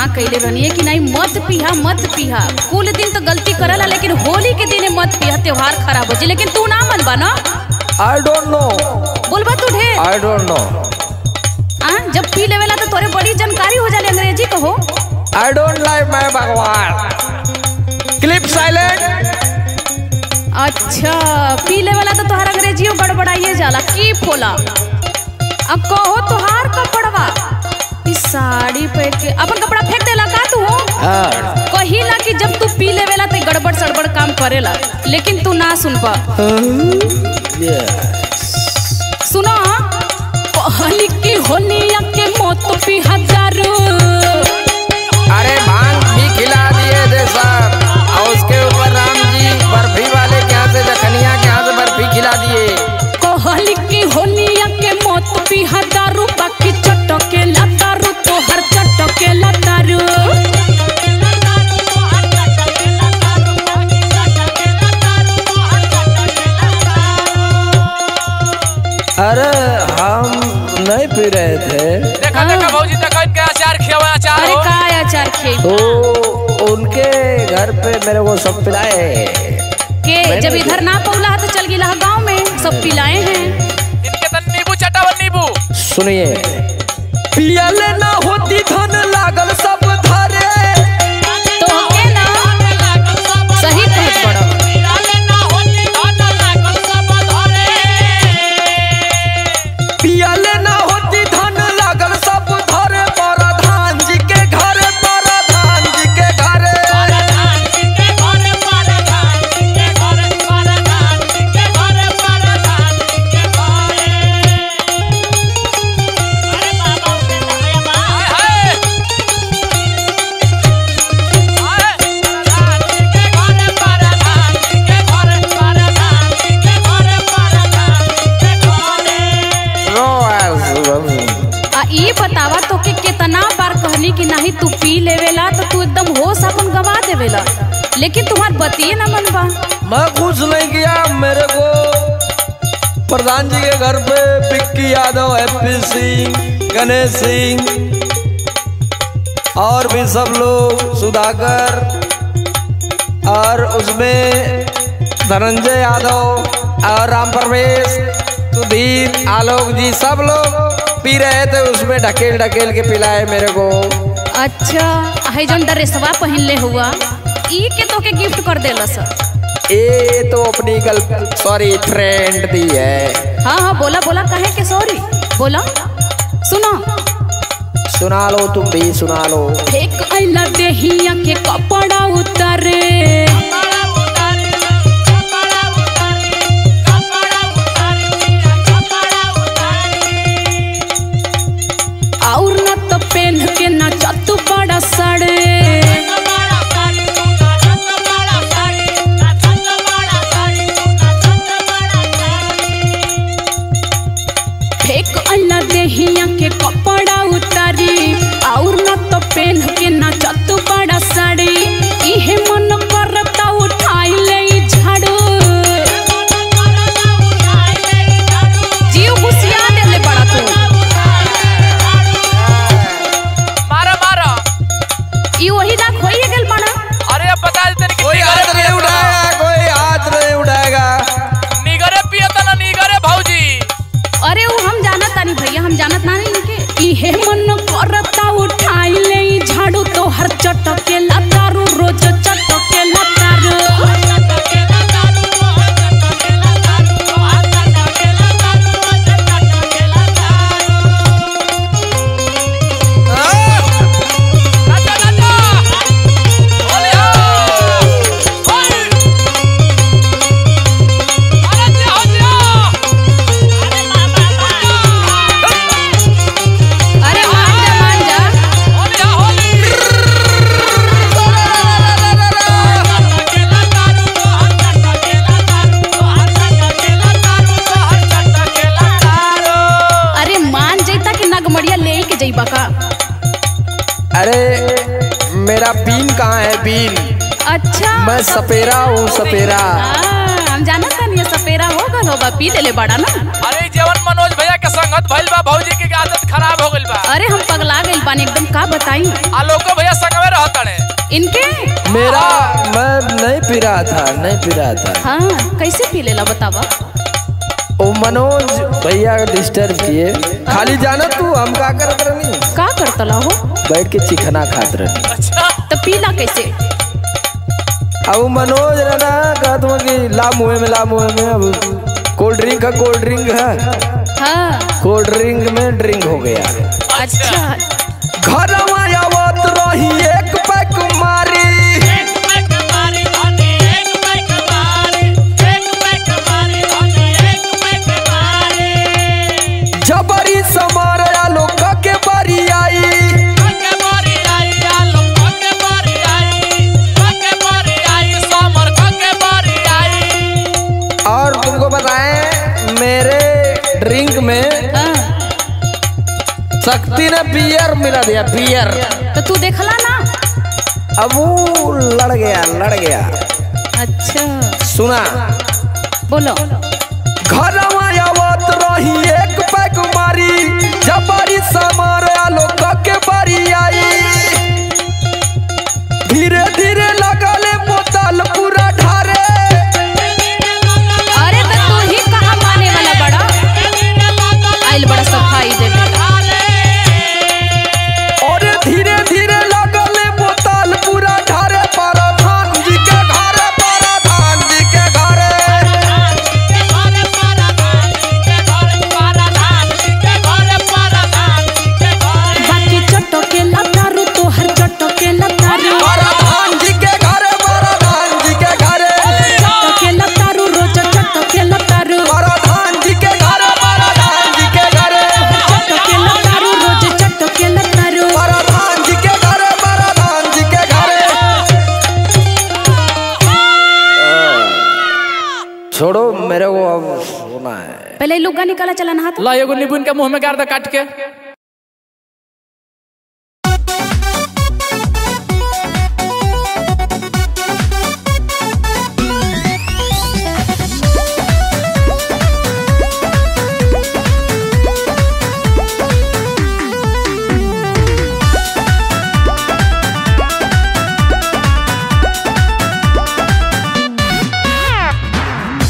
कैले रहनी है कि नहीं मत पीहा मत पीहा। कुल दिन तो गलती करला लेकिन होली के दिन मत पीहा, त्योहार खराब हो जाए। लेकिन तू ना मनबा ना। I don't know. बोलबा तू ढेर। I don't know. जब पी लेवेला तो तोरे बड़ी जानकारी हो जाले अंग्रेजी कहो। आई डोंट लाइक माय भगवान। Clip silent. अच्छा पी लेवेला तो तोहार अंग्रेजियो गड़बड़ाइए जाला की फोला। अब कहो तोहार कपड़वा इस साड़ी पहन के अपन कपड़ा फेंक देला का तू हो। कहिला कि जब तू पी लेवेला तो गड़बड़ सड़बड़ काम करेला, लेकिन तू ना सुनबा। सुनो कहली की होलिया के मौत पी हजारो। अरे भांग भी खिला दिए थे सर, और उसके ऊपर राम जी बर्फी वाले के यहाँ से जखनिया के यहाँ से बर्फी खिला दिए। कहली की होलिया के मौत पी हजारो, बाकी चटके लतारू तो हर चटके लतारू। अरे हम नहीं पी रहे थे। देखा देखा भौजी देखा इनका अचार खियावा अचार। अरे का अचार खियावा? तो उनके घर पे मेरे को सब पिलाए के जब इधर ना पौला तो चल गिला गांव में सब पिलाए हैं। इनके तो नींबू चटावा नींबू। सुनिए पियाले ना होती धन लागल सब धरे। तो के ना सही कहत पड़ो। पियाले ना होती धन लागल सब धरे, प्रधान जी के घरे, प्रधान जी के घरे। ये बतावा तो के कितना बार कहनी कि नहीं तू पी लेवेला तो तू एकदम होश अपन गवा देवेला, लेकिन तुम्हार बतिए ना मनबा। मैं कुछ नहीं किया, मेरे को प्रधान जी के घर पे पिक्की यादव, हैप्पी सिंह, गणेश सिंह और भी सब लोग, सुधाकर और उसमें धनंजय यादव और राम परमेश, सुधीर, आलोक जी सब लोग पी रहे थे। उसमें ढकेल ढकेल के पिलाए मेरे को। अच्छा है जो ड्रेसवा पहन ले हुआ ई के तो के गिफ्ट कर देला सर। ये तो अपनी गर्ल सॉरी फ्रेंड दी है। हाँ हाँ बोला बोला कहे के सॉरी बोला। सुनो सुना लो, तुम भी सुना लो। एक आइला देहिया के कपड़ा उतारे, और न तो पहन के ना चतु बड़ा साड़े। फेंक अल्लाह देहिया के कपड़ा उतारी, और न तो पहन के ना चतु बड़ा साड़ी। इहे मन करता उठाई ले झाड़ू, जीव घुसिया देले बड़ा तू। वही ना खोइए गेल बना। अरे अब बता देते कि कोई हाथ नहीं उठाएगा, कोई हाथ नहीं उठाएगा। निगरे पियता ना निगरे भौजी। अरे वो हम जानत तानी भैया, हम जानत ना नहीं के। इहे मन करता उठाई ले झाड़ू तो हर चटके लतारू, रोज चटके लतारू। अरे मेरा बीन कहाँ है? बीन। अच्छा मैं सपेरा हूँ, सपेरा। हम जानत नहीं सपेरा हो गल होगा पी लेले बड़ा ना। अरे जवन मनोज भैया के संगत भइल बा भौजी के आदत खराब हो गइल बा। अरे हम पगला गइल बानी एकदम का बताई। आलोको भैया संगवे रहतने इनके मेरा मैं नहीं पी रहा था। हाँ कैसे पी लेला बतावा। ओ मनोज भैया डिस्टर्ब किए खाली जाना तू हम का करत रहनी का करतला हो बैठ के चिकना खात रहनी। अच्छा तो पीला कैसे। अब मनोज रहना कहत हूँ कि ला मुँह में अब कोल्ड ड्रिंक है हाँ कोल्ड ड्रिंक में ड्रिंक हो गया। अच्छा घर आवत रही एक पैक मारी जबरी समार लोग के बरी आई और तुमको बताएं मेरे ड्रिंक में हाँ। शक्ति ने बियर मिला दिया बियर। तो तू देखला ना। अब वो लड़ गया। अच्छा सुना बोलो। घर आवत रही एक पैक मारी जबरी समार लोग के बरी आई धीरे धीरे लगले बोतल पूरा ढारे। अरे तो तू ही कहाँ माने वाला बड़ा आइल बड़ा सफाई देवे। और धीरे धीरे लगले बोतल पूरा ढारे प्रधान जी के घरे बाकी चट्टो के लतारू तोहर चट्टो के लतारू प्रधान जी के घरे चट्टो के लतारू रोज चट्टो के लतारू प्रधान जी के घरे चट्टो के लतारू रोज चट्टो के लतारू प्रधान जी के घरे। छोड़ो मेरे को अब सोना है। पहले लुग्गा निकाला चला नहा। ला एगो नींबू इनके मुंह में गाड़ दे काट के।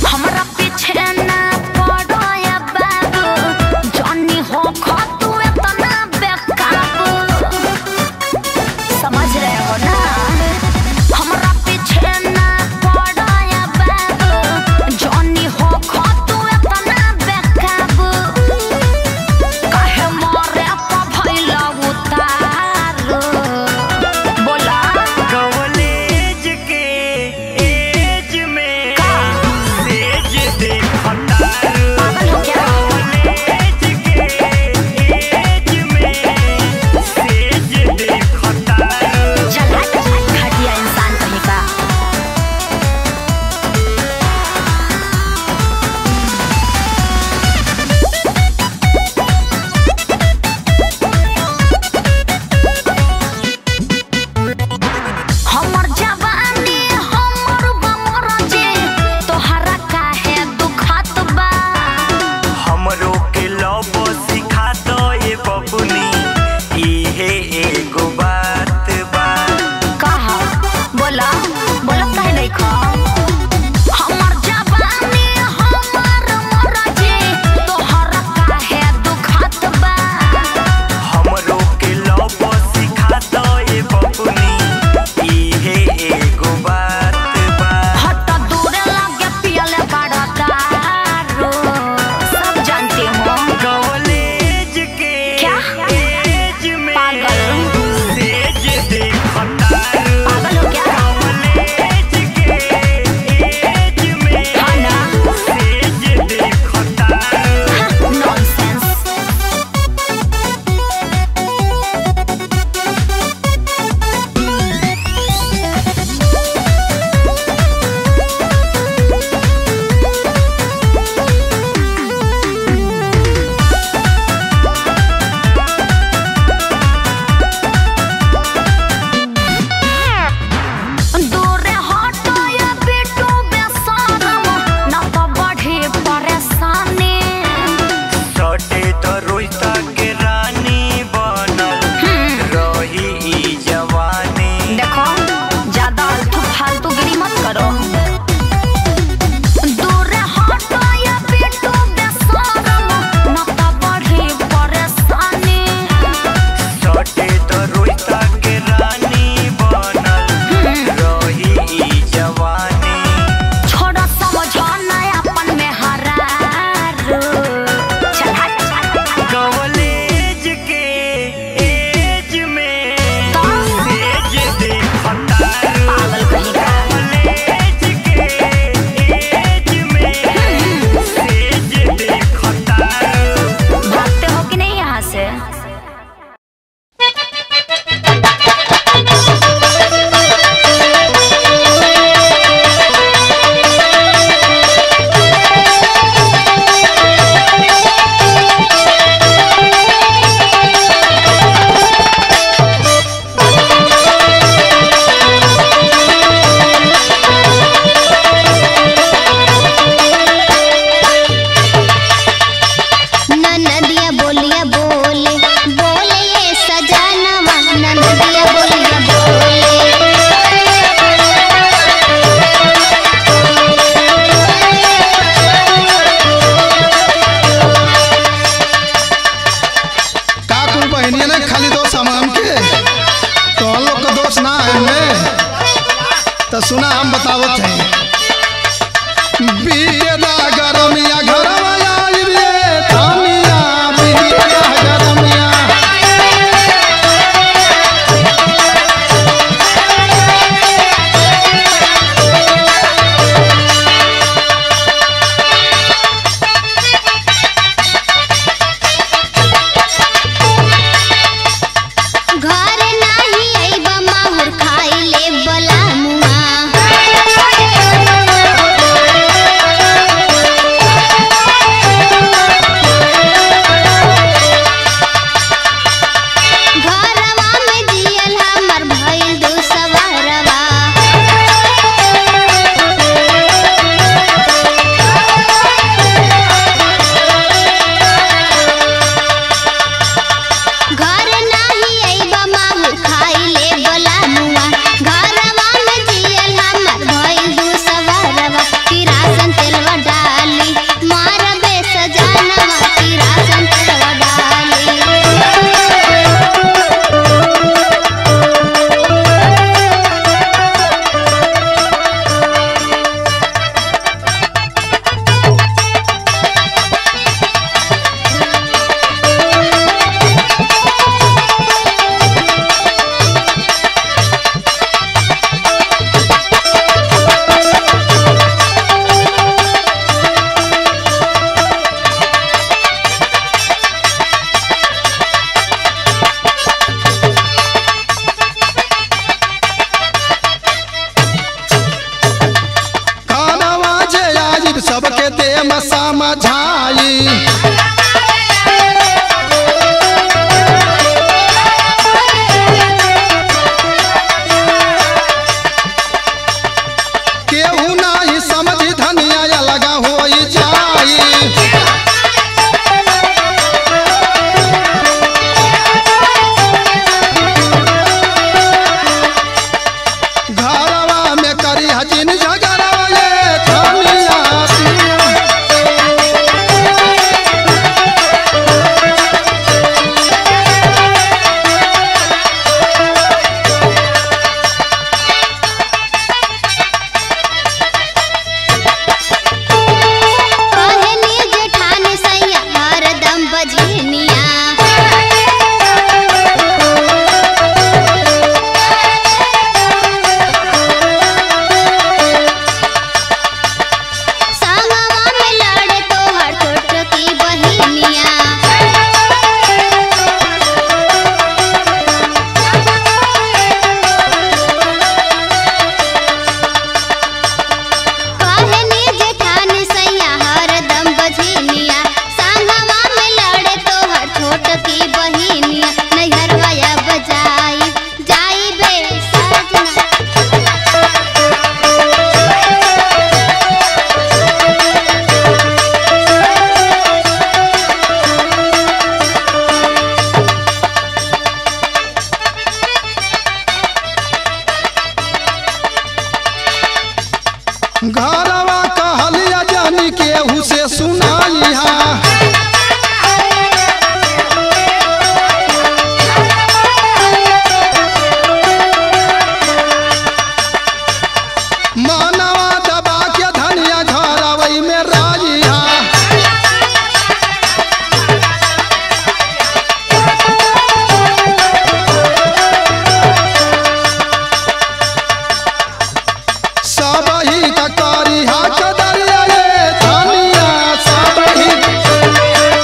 हमरा पीछे ना पड़ो या बाबू जॉनी हो खतु एक तो सुना हम बतावत हैं बीतेदा गरमिया घरवा आई रे थानिया बीतेदा गरमिया सबके दे समझाई केहू नहीं समझ धनिया लगा हो जाई घरवा में करी हजिन झगड़वा ये थानिया घरवा कहलिया जानी केहू से सुनाई हा मानवा दबा के धनिया घरवई में राजी हा सब ही ककारी हा कदरिया ये थानिया सब ही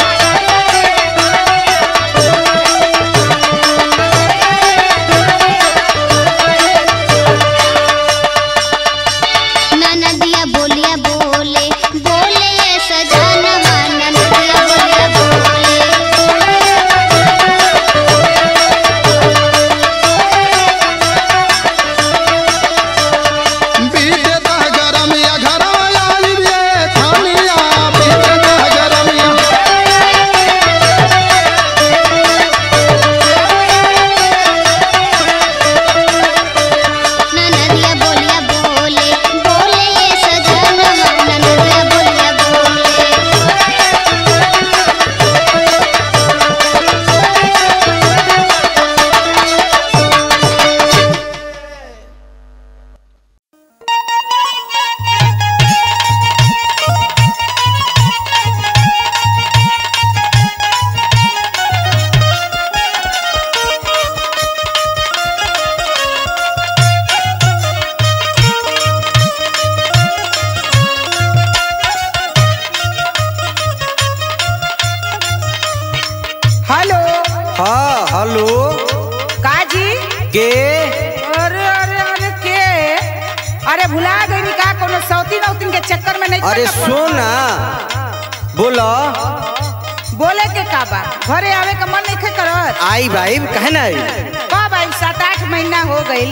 ननदिया बोलिया बोले बोले ये सजनवा ननदिया बोलिया बोले बीतेदा गरमिया घरवा अरे भुला गई का कोनो सौती नौतीन के चक्कर में नहीं। अरे सोना बोलो बोले के का बा घरे आवे का मन नहीं करत। आई भाई कहे ना आई कब आई 7-8 महीना हो गई।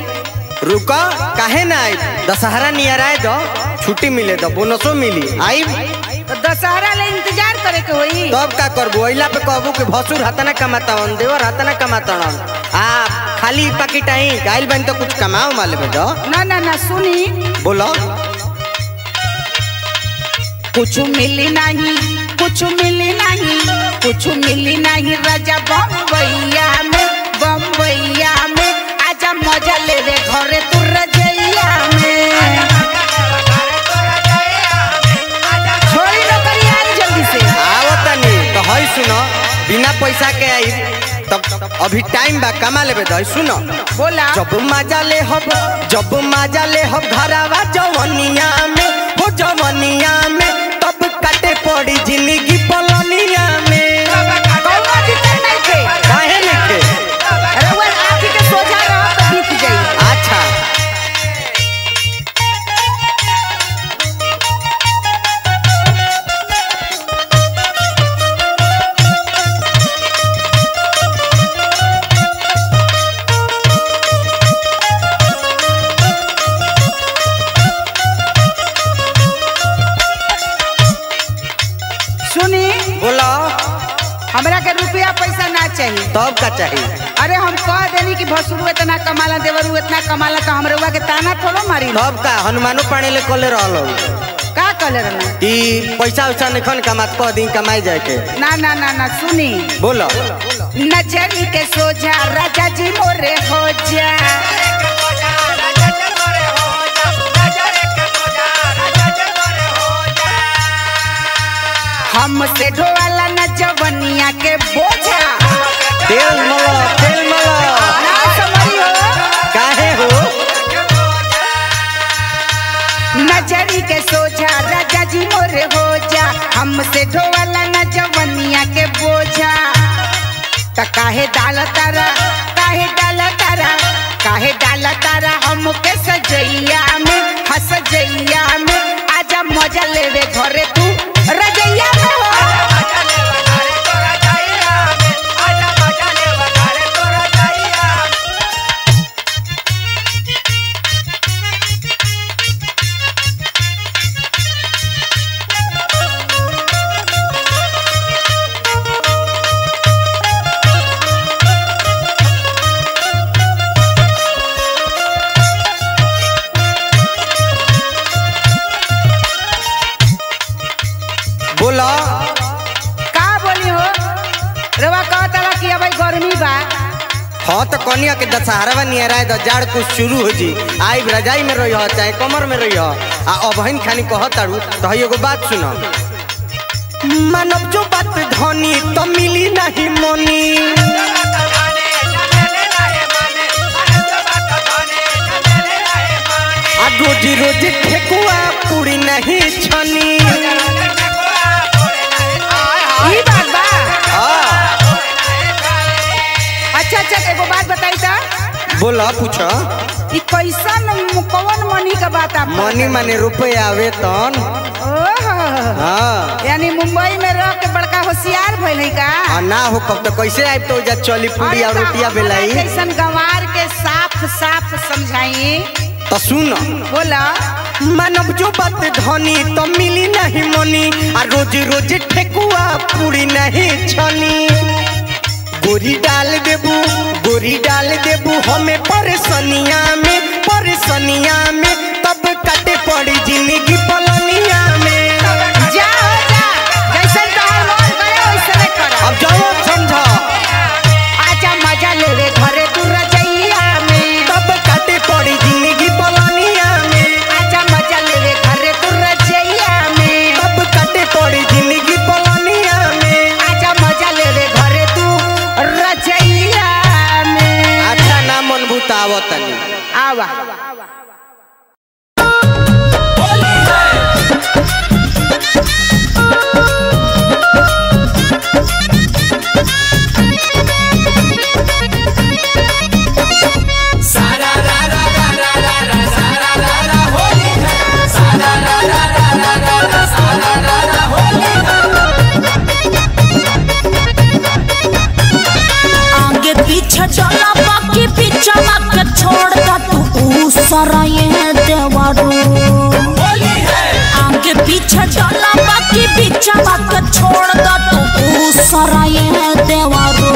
रुका काहे ना आई दशहरा नियर आए दो छुट्टी मिले दो बोनसो मिली आई तो दशहरा ले इंतजार करे के होई। तब का करबो अइला पे कहबो कि भसुर हतना कमातावन देवर हतना कमातावन आ खाली पाकिट आई गाइल बन तो कुछ कमाओ माले में दो ना ना ना सुनी बोलो कुछ मिली नहीं कुछ मिली नहीं कुछ मिली नहीं राजा बम्बैया में आजा मजा ले रे घरे तू रजैया में। छोड़ी नौकरी आई जल्दी से आओ तनी तो हई सुनो बिना पैसा के आई तब अभी टाइम बा कमा लेबे दई सुनो बोला जब मजा ले हब घरवा जवनिया में हो जवनिया में तब काटे पड़ी जिंदगी पलनिया में कौनो दिक्कत नहीं थे। काहे लिखे रउआ आँखी के सोझा रहो तो बीत जाई। अच्छा सुनी बोलो हमरा के रुपया पैसा ना चाहिए। तब का चाहिए अरे हम कह देनी कि भसुरु इतना कमाला देवरु इतना कमाला तो हम रउआ के ताना थोड़ो मारी। तब का हनुमानो पाने ले कोले रहलो का कहले रहना कि पैसा उसा निखन कमात कह दिन कमाई जाए के ना ना ना ना सुनी बोलो नजरी के सोझा राजा जी मोरे हो जा। हमसे ढोवाला न जवनिया के बोझा तेल malo ना समझी हो काहे हो नजरी के सोझा राजा जी मोरे हो जा। हमसे ढोवाला न जवनिया के बोझा त काहे डाल तारा हमके सजैया में हसजैया में आजा मजा लेवे घरे तू रजैया में हो। बोलो का बोली हो रवा कहता कि अब गर्मी बा। हाँ तो कनिया के दशहरा नियर आए तो जाड़ कुछ शुरू हो जी आई रजाई में रही हो चाहे कमर में रही हो आ अबहिन खानी कहतारू तो हई एगो बात सुनो मानव जो बात धनी तो मिली नहीं मोनी आ रोजी रोजी ठेकुआ पूरी नहीं छनी ई बात बा। हाँ अच्छा एगो बात बताई ता बोला पूछो ई कैसन कौन मनी का बात आप मनी माने रुपया वेतन हाँ यानी मुंबई में रह के बड़का होशियार भइल है का। आ ना हो कब तो कैसे आए तो जा चली पूरी और रोटिया बेलाई कैसन गंवार के साफ साफ समझाई तो सुनो बोला मानव जो बात धनी तो मिली नहीं मोनी आ रोज रोज ठेकुआ पूरी नहीं छनी गोरी डाल देबू हमें परेशानिया में तब काटे पड़ी जिंदगी पलनिया में जा जैसे तोहर मन करे वैसे कर। अब जाओ समझो आजा मजा ले रे घरे तू रजैया में तब काटे पड़ी जिंदगी पलनिया में आजा मजा ले रे घरे तू रजैया में तब काटे पड़ी जिंदगी पलनिया में आजा मजा ले रे घरे तू रजैया में। अच्छा ना मन बुतावत आवा दूसरा ये देवरू आगे पीछे डाला बाकी बीचा बात छोड़ दो तू दूसरा ये देवरू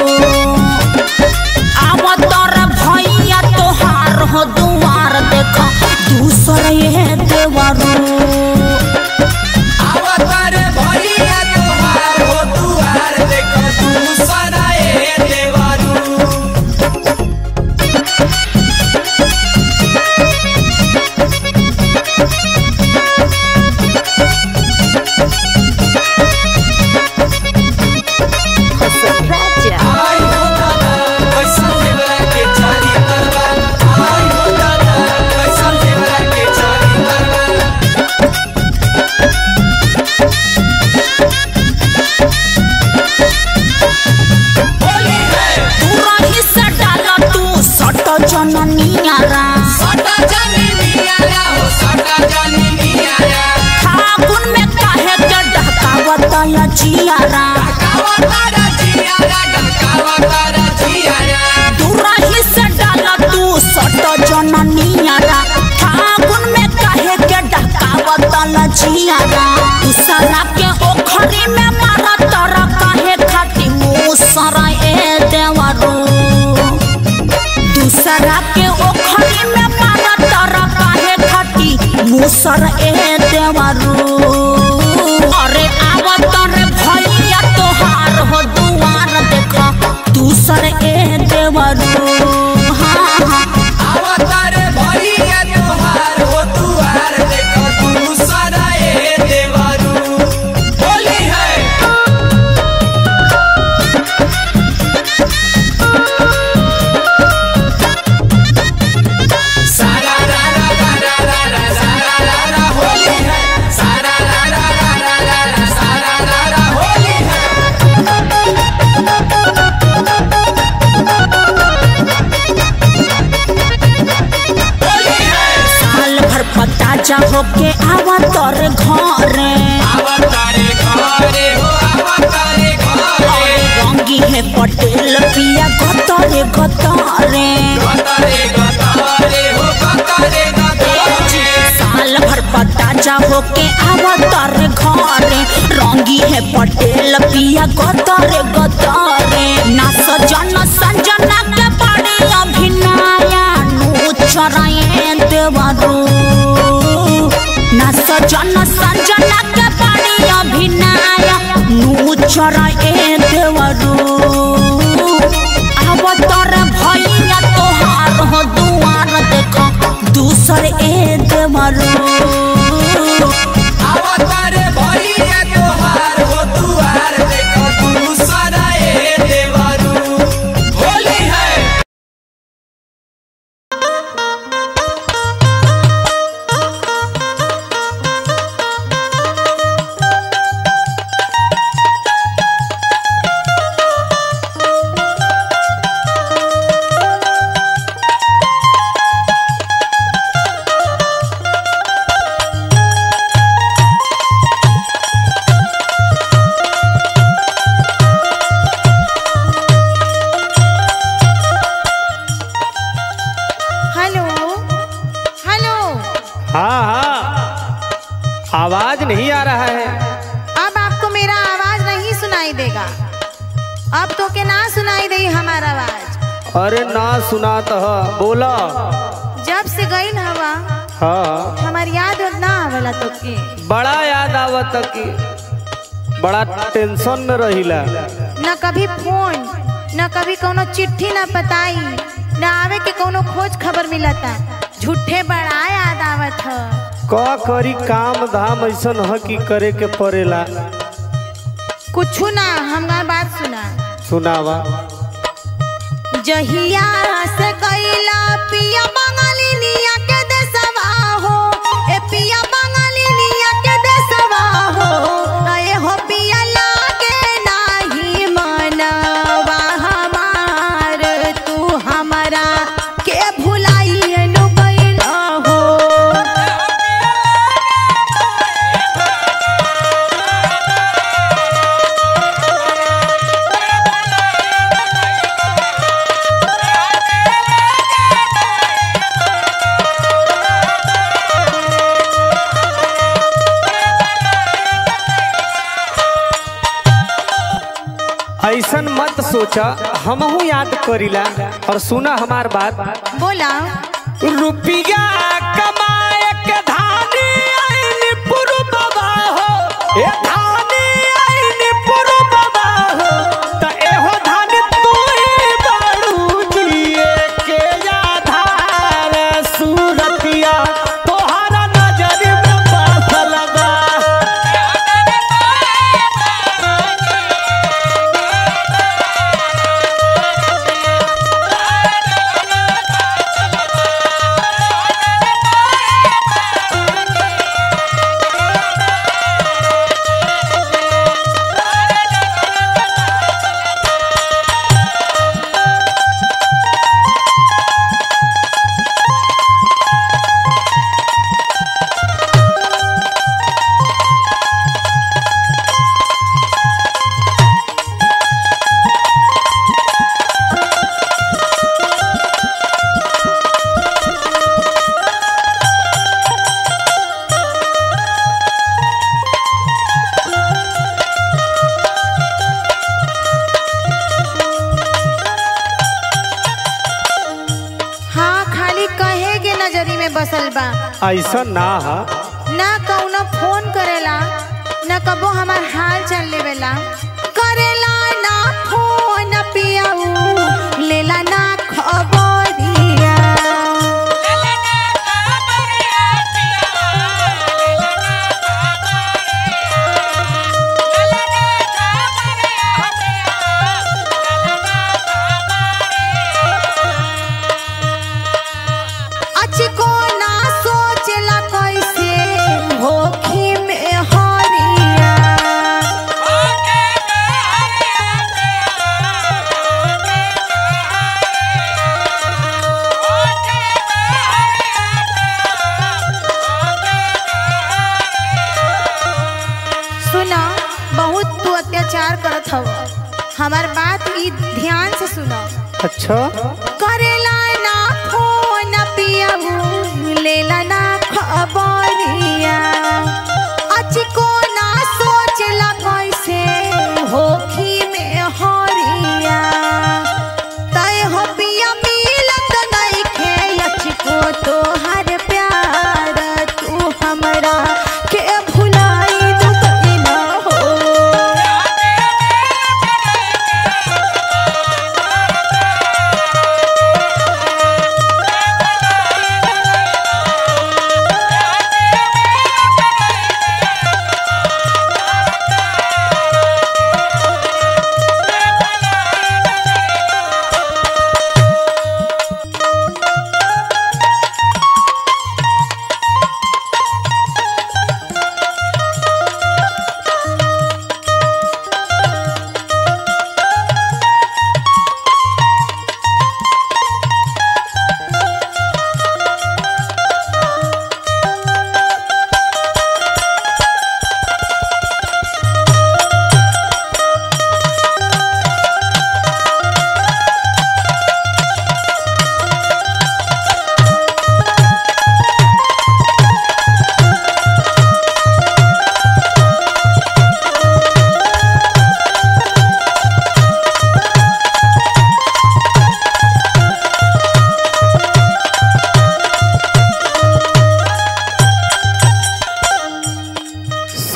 आवतर भैया तोहार हो दुआर देखा दूसरा ये देवरू आवतर भैया तोहार हो दुआर देखा दूसरा ये देवरू। जननियारा फागुन में काहे के डहकावत जियारा दूरही से डाला तू सट जननियारा फागुन में काहे के डहकावत जियारा दूसरा के ओखरी में मारा तोरा काहे खाती मुसरा ए देवरू दूसरा के ओखरी में मारा तारा काहे खाती मुसर ए देवरू अरे आवतर भैया तोहार हो दुआर देखा दूसर ए देवरू आवतर भैया तोहार हो दुआर देखा दूसरा ए देवरू। होली है जा होके आवा तोरे घरे रंगी है पटेल पिया गतरे गतरे साल भर पता जा होके आवा तोरे घरे रंगी है पटेल पिया गतरे गतरे ना सजन संजना के बड़े अभिनया नु चराए देवरू ना सजन संजना के बड़ी अभिनय नु चराए देवरू आवतर भैया तोहार हो दुआर देखा दूसर ए देवरू आवतर भैया तोहार हो दुआर देखा दूसरा ए देवरू। होली है आवाज नहीं आ रहा है। अब आपको मेरा आवाज नहीं सुनाई देगा। अब तो के ना सुनाई दे हमारा आवाज। अरे ना सुना तो बोला। जब से गई हवा हाँ हमारी याद ना आवेला तो के बड़ा याद आवत की बड़ा टेंशन में रहिला। न कभी फोन न कभी कोनो चिट्ठी न पताई न आवे के कोनो खोज खबर मिलता। झूठे बड़ा याद आवत है। का करी काम धाम ऐसा है कि करे के पड़ेला। कुछ ना हमार बात सुना। सुनावा। जहिया से कैला पिया बंगाली निया के देसवा हो ए पिया बंगाली निया के देसवा हो आए हो पिया लागे नाही मनवा हमार तू हमारा के भुलाई नु गइला हो। ऐसन मत सोचा, हमहू याद करीला। और सुना हमार बात, बोला। रुपया कमाए के धानी आईनी पुरु बाबा हो, ए धानी आईनी पुरु बाबा हो, त एहो धानी तू ही बाड़ू जिए के आधार सूरतिया तोहरा नजर में बसल बा। हाँ, खाली कहे के नजरी में बसल बा। ऐसा ना हा, ना कौनो फोन करेला, ना कबो हमार हाल चाल लेवेला। करेला ना फोन पियाऊ, लेला ना खबरिया। अचको ना सोचला कैसे होखी में हरिया। सुना, बहुत तू अत्याचार करत हव, हमार बात ई ध्यान से सुनो। अच्छा करेला ना फोन पियाऊ, लेला ना खबरिया। अचको ना सोचला कैसे होखी में हरिया। तय हो पिया मिलत नइखे अचको तोहर प्यार, तू हमरा के भुलाई तू ना हो।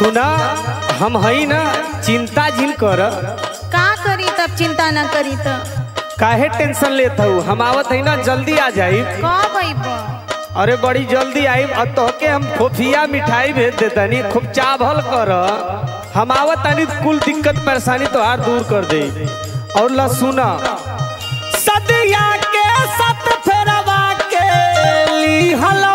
सुना, हम हई ना, चिंता झिल कर। का करी तब चिंता ना करी तो। काहे टेंशन लेत हूँ, हम आवत है ना, जल्दी आ जाई। कब अइबो? अरे बड़ी जल्दी आई। अब तो के हम खुफिया मिठाई भेज देतनी, खूब चावल कर। हम आवत तनी कुल दिक्कत परेशानी तोहार दूर कर दे। और ला सुना, सदिया के सत फेरवा के ली हला